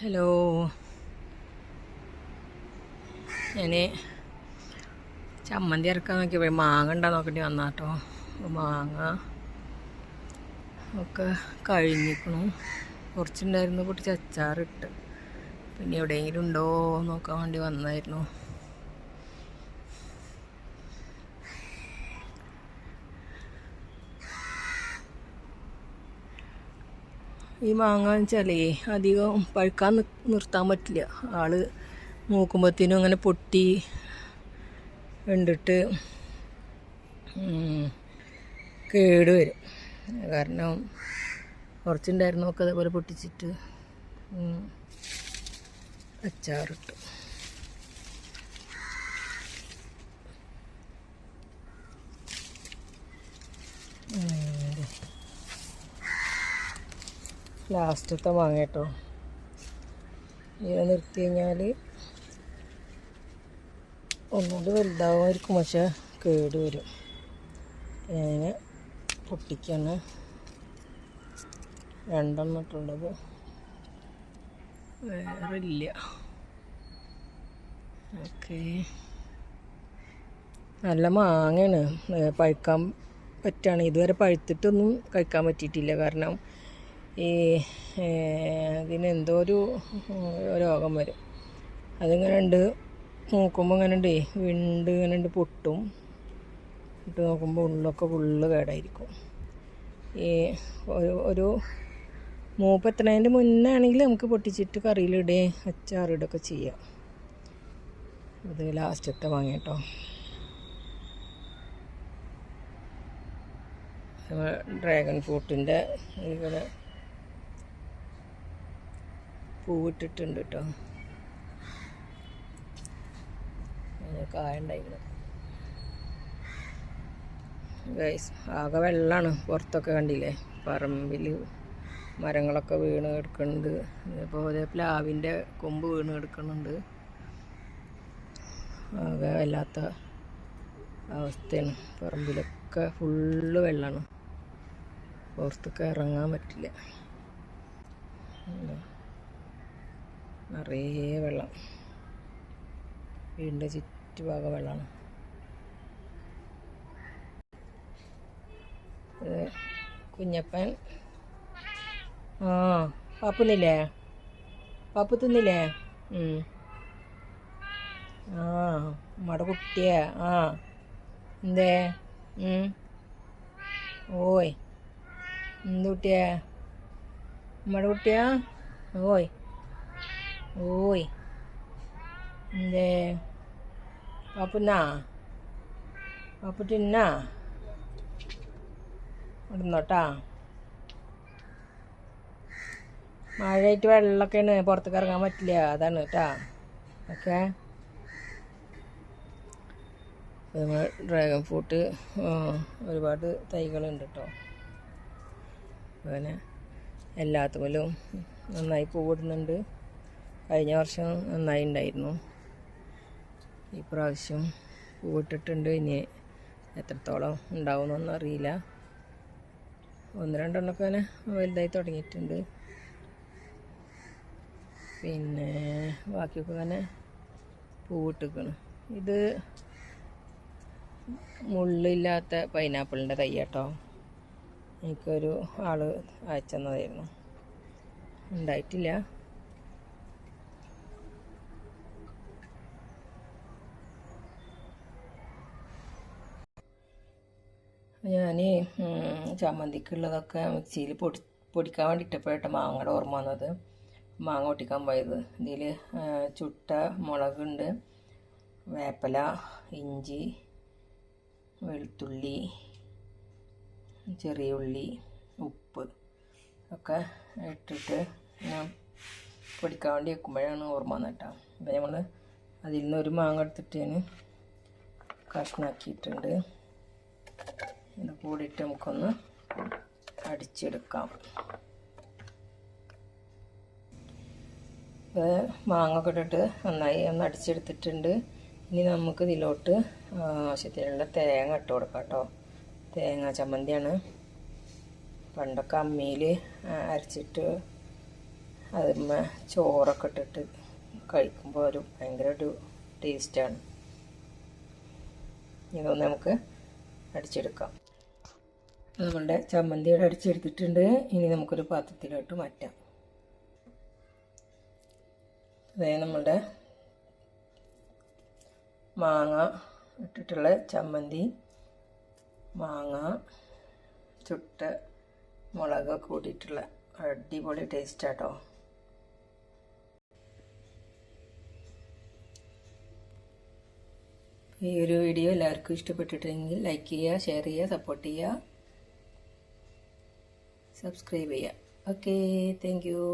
Hello, ഞാൻ ചമ്മന്തി ഇറക്കാൻ നോക്കിയപ്പോൾ മാങ്ങ ഉണ്ടോ നോക്കേണ്ടി വന്നാട്ടോ. മാങ്ങ ഒക്കെ കഴിഞ്ഞിരിക്കണു. കുറച്ചുണ്ടായിരുന്നു, പൊട്ടിച്ച് അച്ചാറിട്ട്. പിന്നെ എവിടെയെങ്കിലും ഉണ്ടോ നോക്കാൻ വേണ്ടി വന്നായിരുന്നു. ഈ മാങ്ങ വെച്ചാലേ അധികം പഴുക്കാൻ നിർത്താൻ പറ്റില്ല. ആള് നോക്കുമ്പോഴത്തേനും അങ്ങനെ പൊട്ടി കണ്ടിട്ട് കേട് വരും. കാരണം കുറച്ചുണ്ടായിരുന്നു, ഒക്കെ അതേപോലെ പൊട്ടിച്ചിട്ട് അച്ചാറിട്ട്. ലാസ്റ്റത്തെ മാങ്ങ കേട്ടോ. ഇങ്ങനെ നിർത്തി കഴിഞ്ഞാൽ ഒന്നുകൂടി വലുതാവുമായിരിക്കും, പക്ഷെ കേട് വരും. ഞാൻ പൊട്ടിക്കാണ്. 2 ഇട്ടുള്ളത്, വേറെ ഇല്ല. ഓക്കെ, നല്ല മാങ്ങയാണ്. പഴുക്കാൻ പറ്റുകയാണ്. ഇതുവരെ പഴുത്തിട്ടൊന്നും കഴിക്കാൻ പറ്റിയിട്ടില്ല. കാരണം ഈ ഇതിനെന്തോ ഒരു രോഗം വരും. അതിങ്ങനെ ഉണ്ട്, നോക്കുമ്പോൾ ഇങ്ങനെ ഉണ്ട്, ഇങ്ങനെ ഉണ്ട്, പൊട്ടും. ഇട്ട് നോക്കുമ്പോൾ ഉള്ളൊക്കെ ഫുള്ള് കേടായിരിക്കും. ഈ ഒരു മൂപ്പെത്തണതിൻ്റെ മുന്നേ ആണെങ്കിൽ നമുക്ക് പൊട്ടിച്ചിട്ട് കറിയിലിടുകയും അച്ചാറിടുകയൊക്കെ ചെയ്യാം. അത് ലാസ്റ്റത്തെ വാങ്ങി കേട്ടോ. ഡ്രാഗൺ ഫ്രൂട്ടിൻ്റെ ഇങ്ങനെ പൂവിട്ടിട്ടുണ്ട് കേട്ടോ. കായ ഉണ്ടായിരുന്നു ഗൈസ്. ആകെ വെള്ളമാണ്. പുറത്തൊക്കെ കണ്ടില്ലേ, പറമ്പിൽ മരങ്ങളൊക്കെ വീണ് കിടക്കുന്നുണ്ട്. അതേപോലെ പ്ലാവിൻ്റെ കൊമ്പ് വീണ് കിടക്കുന്നുണ്ട്. ആകെ വല്ലാത്ത അവസ്ഥയാണ്. പറമ്പിലൊക്കെ ഫുള്ള് വെള്ളമാണ്. പുറത്തൊക്കെ ഇറങ്ങാൻ പറ്റില്ല. നിറയെ വെള്ളം, വീടിൻ്റെ ചുറ്റുഭാഗം വെള്ളമാണ്. കുഞ്ഞപ്പൻ പാപ്പുന്നില്ലേ? പാപ്പു തിന്നില്ലേ? നമ്മുടെ കുട്ടിയാ. എന്തേ? ഓയ്, എന്ത് കുട്ടിയാ? നമ്മുടെ കുട്ടിയാ? ഓയ് ഓയ്, എന്തേ? പാപ്പുന്നാ? പാപ്പു തിന്നാ? ഇടുന്നോട്ടാ. മഴയായിട്ട് വെള്ളമൊക്കെയാണ്, പുറത്തേക്ക് ഇറങ്ങാൻ പറ്റില്ല. അതാണ് കേട്ടാ. ഓക്കെ, നമ്മൾ ഡ്രാഗൺ ഫ്രൂട്ട് ഒരുപാട് തൈകളുണ്ട് കേട്ടോ. അങ്ങനെ എല്ലാത്തുമേലും നന്നായി പൂവിടുന്നുണ്ട്. കഴിഞ്ഞ വർഷം നന്നായി ഉണ്ടായിരുന്നു. ഈ പ്രാവശ്യം പൂവിട്ടിട്ടുണ്ട്. ഇനി എത്രത്തോളം ഉണ്ടാവുമെന്നൊന്നും അറിയില്ല. 1-2 എണ്ണമൊക്കെ അങ്ങനെ വലുതായി തുടങ്ങിയിട്ടുണ്ട്. പിന്നെ ബാക്കിയൊക്കെ അങ്ങനെ പൂവിട്ടിരിക്കണം. ഇത് മുള്ളില്ലാത്ത പൈനാപ്പിളിൻ്റെ തൈ കേട്ടോ. എനിക്കൊരു ആൾ അയച്ചു തന്നതായിരുന്നു. ഉണ്ടായിട്ടില്ല. ഞാൻ ചമ്മന്തിക്കുള്ളതൊക്കെ മിക്സിയിൽ പൊടിക്കാൻ വേണ്ടിയിട്ടപ്പോഴായിട്ട് മാങ്ങയുടെ ഓർമ്മ വന്നത്. മാങ്ങ പൊട്ടിക്കാൻ പോയത്. ഇതിൽ ചുട്ട മുളകുണ്ട്, വേപ്പില, ഇഞ്ചി, വെളുത്തുള്ളി, ചെറിയ ഉള്ളി, ഉപ്പ് ഒക്കെ ഇട്ടിട്ട് ഞാൻ പൊടിക്കാൻ വേണ്ടി വെക്കുമ്പോഴാണ് ഓർമ്മ വന്നത് കേട്ടോ. അപ്പോൾ നമ്മൾ അതിൽ നിന്ന് ഒരു മാങ്ങ എടുത്തിട്ട് ഞാൻ കഷ്ണാക്കിയിട്ടുണ്ട്. ഇത് കൂടിയിട്ട് നമുക്കൊന്ന് അടിച്ചെടുക്കാം. മാങ്ങ ഒക്കെ ഇട്ടിട്ട് നന്നായി ഒന്ന് അടിച്ചെടുത്തിട്ടുണ്ട്. ഇനി നമുക്ക് ഇതിലോട്ട് ആവശ്യത്തിനുള്ള തേങ്ങ ഇട്ട് കൊടുക്കാം കേട്ടോ. തേങ്ങ ചമ്മന്തിയാണ്. പണ്ടൊക്കെ അമ്മിയിൽ അരച്ചിട്ട് അതിന്മേ ചോറൊക്കെ ഇട്ടിട്ട് കഴിക്കുമ്പോൾ ഭയങ്കര ഒരു ടേസ്റ്റാണ്. ഇതൊന്ന് നമുക്ക് അടിച്ചെടുക്കാം. നമ്മളുടെ ചമ്മന്തിയുടെ അടിച്ചെടുത്തിട്ടുണ്ട്. ഇനി നമുക്കൊരു പാത്രത്തിലോട്ട് മാറ്റാം. അതായത് നമ്മളുടെ മാങ്ങ ഇട്ടിട്ടുള്ള ചമ്മന്തി, മാങ്ങ ചുട്ട മുളകൊക്കെ കൂടിയിട്ടുള്ള അടിപൊളി ടേസ്റ്റാട്ടോ. ഈ ഒരു വീഡിയോ എല്ലാവർക്കും ഇഷ്ടപ്പെട്ടിട്ടുണ്ടെങ്കിൽ ലൈക്ക് ചെയ്യുക, ഷെയർ ചെയ്യുക, സപ്പോർട്ട് ചെയ്യുക, സബ്സ്ക്രൈബ് ചെയ്യുക. Okay, thank you.